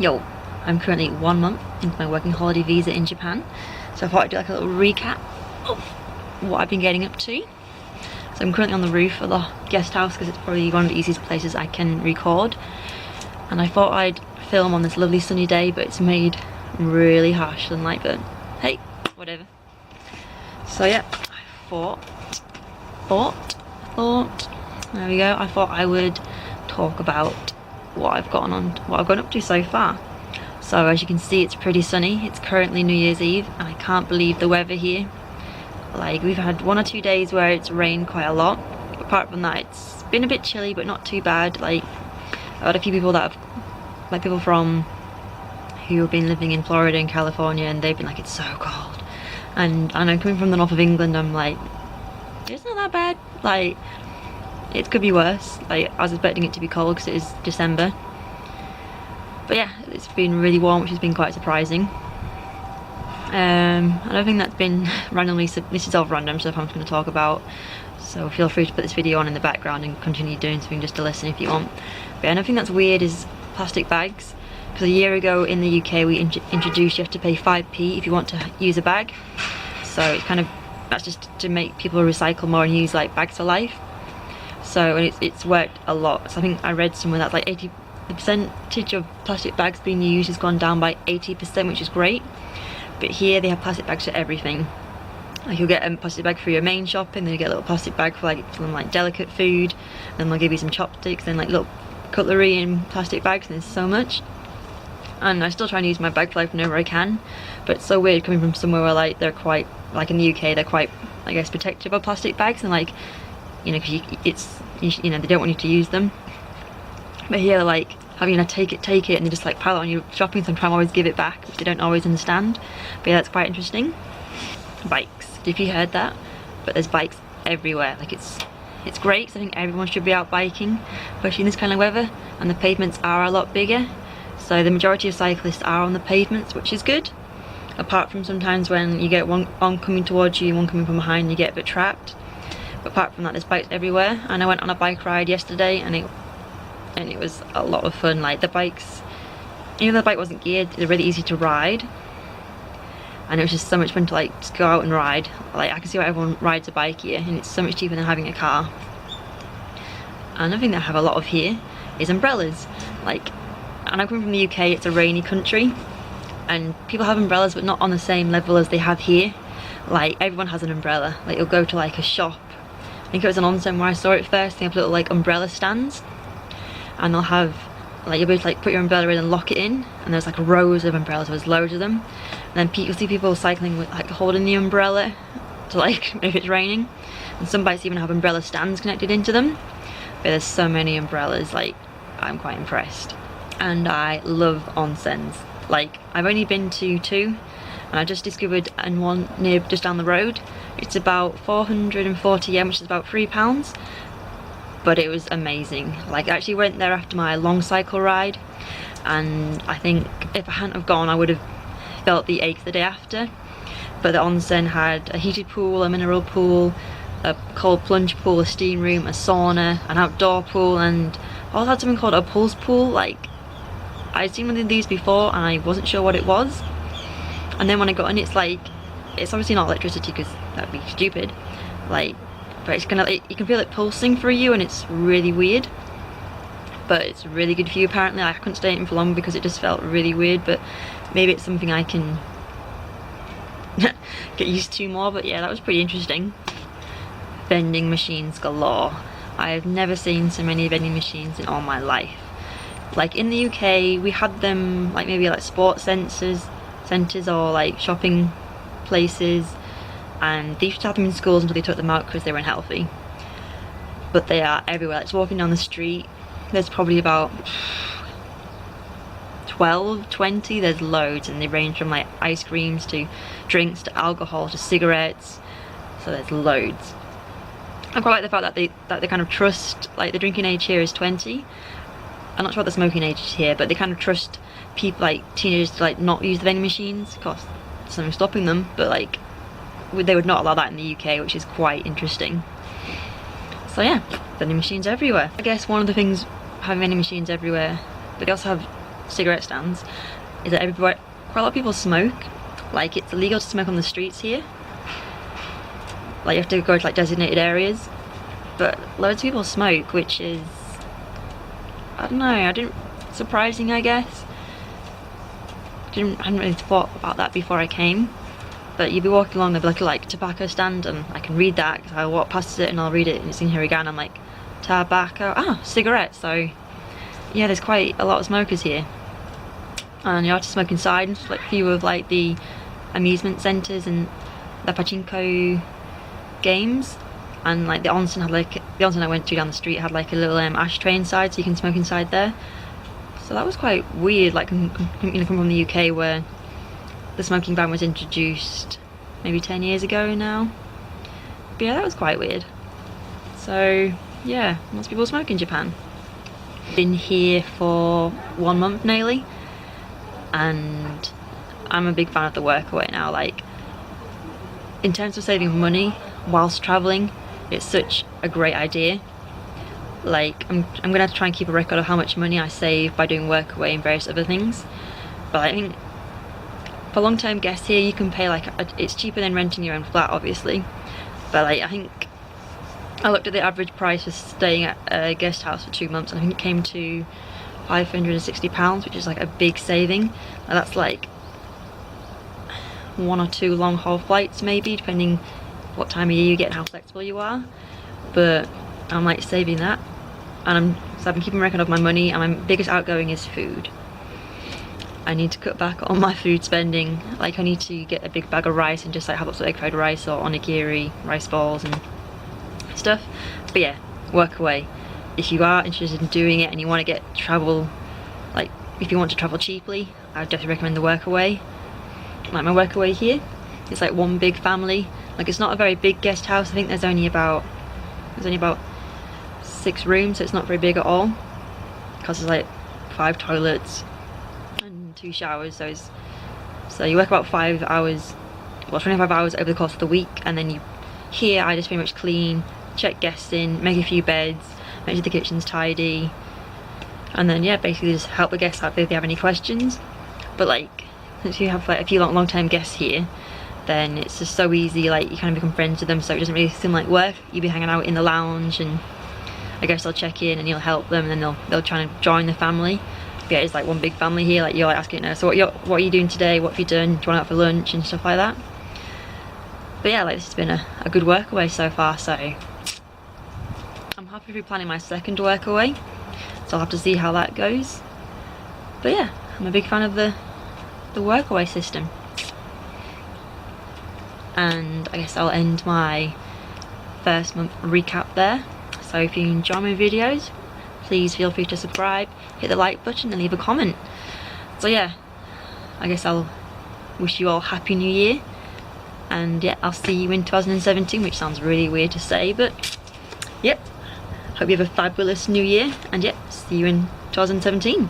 Yo, I'm currently 1 month into my working holiday visa in Japan, so I thought I'd do like a little recap of what I've been getting up to. So I'm currently on the roof of the guest house because it's probably one of the easiest places I can record, and I thought I'd film on this lovely sunny day, but it's made really harsh sunlight, but hey, whatever. So yeah, I thought, there we go, I thought I would talk about what I've gotten up to so far. So as you can see, it's pretty sunny. It's currently New Year's Eve and I can't believe the weather here. Like, we've had 1 or 2 days where it's rained quite a lot. Apart from that, it's been a bit chilly but not too bad. Like, I've had a few people that have, like people from who have been living in Florida and California, and they've been like, it's so cold. And I know, coming from the north of England, I'm like, it's not that bad. Like, it could be worse. Like, I was expecting it to be cold because it is December. But yeah, it's been really warm, which has been quite surprising. Another thing that's been randomly, this is all random stuff I'm going to talk about, so feel free to put this video on in the background and continue doing something just to listen if you want. But another thing that's weird is plastic bags. Because a year ago in the UK we introduced you have to pay 5p if you want to use a bag. So it's kind of, that's just to make people recycle more and use like bags for life. So, and it's worked a lot. So I think I read somewhere that's like the percentage of plastic bags being used has gone down by 80%, which is great. But here they have plastic bags for everything. Like, you'll get a plastic bag for your main shopping, then you get a little plastic bag for like delicate food, then they'll give you some chopsticks, then like little cutlery in plastic bags, and there's so much. And I still try and use my bag for life whenever I can, but it's so weird coming from somewhere where like they're quite, like in the UK, they're quite, I guess, protective of plastic bags, and like, you know, because you know, they don't want you to use them. But here, like, having to take it, and they just like pile it on your shopping, so I'm trying to always give it back, which they don't always understand. But yeah, that's quite interesting. Bikes, if you heard that, but there's bikes everywhere. Like, it's great, so I think everyone should be out biking, especially in this kind of weather, and the pavements are a lot bigger. So the majority of cyclists are on the pavements, which is good. Apart from sometimes when you get one coming towards you and one coming from behind, you get a bit trapped. But apart from that, there's bikes everywhere. And I went on a bike ride yesterday, and it was a lot of fun. Like, the bikes, even though the bike wasn't geared, they're really easy to ride. And it was just so much fun to like just go out and ride. Like, I can see why everyone rides a bike here, and it's so much cheaper than having a car. Another thing that I have a lot of here is umbrellas. Like, and I'm coming from the UK, it's a rainy country, and people have umbrellas but not on the same level as they have here. Like, everyone has an umbrella. Like, you'll go to like a shop, I think it was an onsen where I saw it first, they have little like umbrella stands, and they'll have like, you'll be able to like put your umbrella in and lock it in, and there's like rows of umbrellas, there's loads of them. And then you'll see people cycling with like holding the umbrella to like, if it's raining, and some bikes even have umbrella stands connected into them. But there's so many umbrellas, like, I'm quite impressed. And I love onsens. Like, I've only been to 2, and I just discovered one near just down the road. It's about 440 yen, which is about £3, but it was amazing. Like, I actually went there after my long cycle ride, and I think if I hadn't have gone, I would have felt the ache the day after. But the onsen had a heated pool, a mineral pool, a cold plunge pool, a steam room, a sauna, an outdoor pool, and also had something called a pulse pool. Like, I'd seen one of these before and I wasn't sure what it was, and then when I got in, it's like, it's obviously not electricity because that'd be stupid, like, but it's gonna, you can feel it pulsing through you, and it's really weird, but it's really good for you apparently. I couldn't stay in for long because it just felt really weird, but maybe it's something I can get used to more. But yeah, that was pretty interesting. Vending machines galore. I have never seen so many vending machines in all my life. Like, in the UK we had them like maybe like sports centres or like shopping places, and they used to have them in schools until they took them out because they were unhealthy. But they are everywhere. Like, walking down the street, there's probably about 12, 20, there's loads, and they range from like ice creams to drinks to alcohol to cigarettes, so there's loads. I quite like the fact that they kind of trust, like, the drinking age here is 20. I'm not sure what the smoking age is here, but they kind of trust people, like teenagers, to like not use the vending machines. Of course, there's something stopping them, but like, they would not allow that in the UK, which is quite interesting. So yeah, vending machines everywhere. I guess one of the things having vending machines everywhere, but they also have cigarette stands is that quite a lot of people smoke. Like, it's illegal to smoke on the streets here. Like, you have to go to like designated areas, but loads of people smoke, which is, I don't know, surprising, I guess. I hadn't really thought about that before I came. But you'd be walking along, there'd be like a tobacco stand, and I can read that because I walk past it and I'll read it, and it's in here again. I'm like, tobacco, cigarettes. So yeah, there's quite a lot of smokers here, and you have to smoke inside. Like a few of like the amusement centres and the pachinko games, and like the onsen had like, the onsen I went to down the street had like a little ashtray inside, so you can smoke inside there. So that was quite weird, like coming from the UK where the smoking ban was introduced maybe 10 years ago now. But yeah, that was quite weird. So yeah, lots of people smoke in Japan. Been here for 1 month nearly, and I'm a big fan of the workaway now. Like, in terms of saving money whilst travelling, it's such a great idea. Like, I'm gonna have to try and keep a record of how much money I save by doing workaway and various other things. But I think for long-term guests here, you can pay like, it's cheaper than renting your own flat, obviously. But like, I think I looked at the average price for staying at a guest house for 2 months, and I think it came to £560, which is like a big saving. And that's like 1 or 2 long haul flights maybe, depending what time of year you get and how flexible you are. But I'm like saving that, and so I've been keeping record of my money, and my biggest outgoing is food. I need to cut back on my food spending. Like, I need to get a big bag of rice and just like have lots of egg fried rice or onigiri, rice balls and stuff. But yeah, workaway. If you are interested in doing it and you want to get travel, like if you want to travel cheaply, I would definitely recommend the workaway. Like my workaway here, it's like one big family. Like, it's not a very big guest house. I think there's only about 6 rooms, so it's not very big at all. Because there's like 5 toilets and 2 showers, so you work about 5 hours, well 25 hours over the course of the week, and then here I just pretty much clean, check guests in, make a few beds, make sure the kitchen's tidy, and then yeah, basically just help the guests out if they have any questions. But like, since you have like a few long-term guests here, then it's just so easy, like you kind of become friends with them, so it doesn't really seem like work. You'll be hanging out in the lounge, and I guess they'll check in and you'll help them, and then they'll try and join the family. But yeah, it's like one big family here. Like, you're like asking, so what are you doing today? What have you done? Do you want out for lunch and stuff like that? But yeah, like, this has been a good workaway so far. So I'm happy to be planning my second workaway, so I'll have to see how that goes. But yeah, I'm a big fan of the workaway system. And I guess I'll end my first month recap there. So if you enjoy my videos, please feel free to subscribe, hit the like button and leave a comment. So yeah, I guess I'll wish you all Happy New Year, and yeah, I'll see you in 2017, which sounds really weird to say, but yep, hope you have a fabulous new year, and yeah, see you in 2017.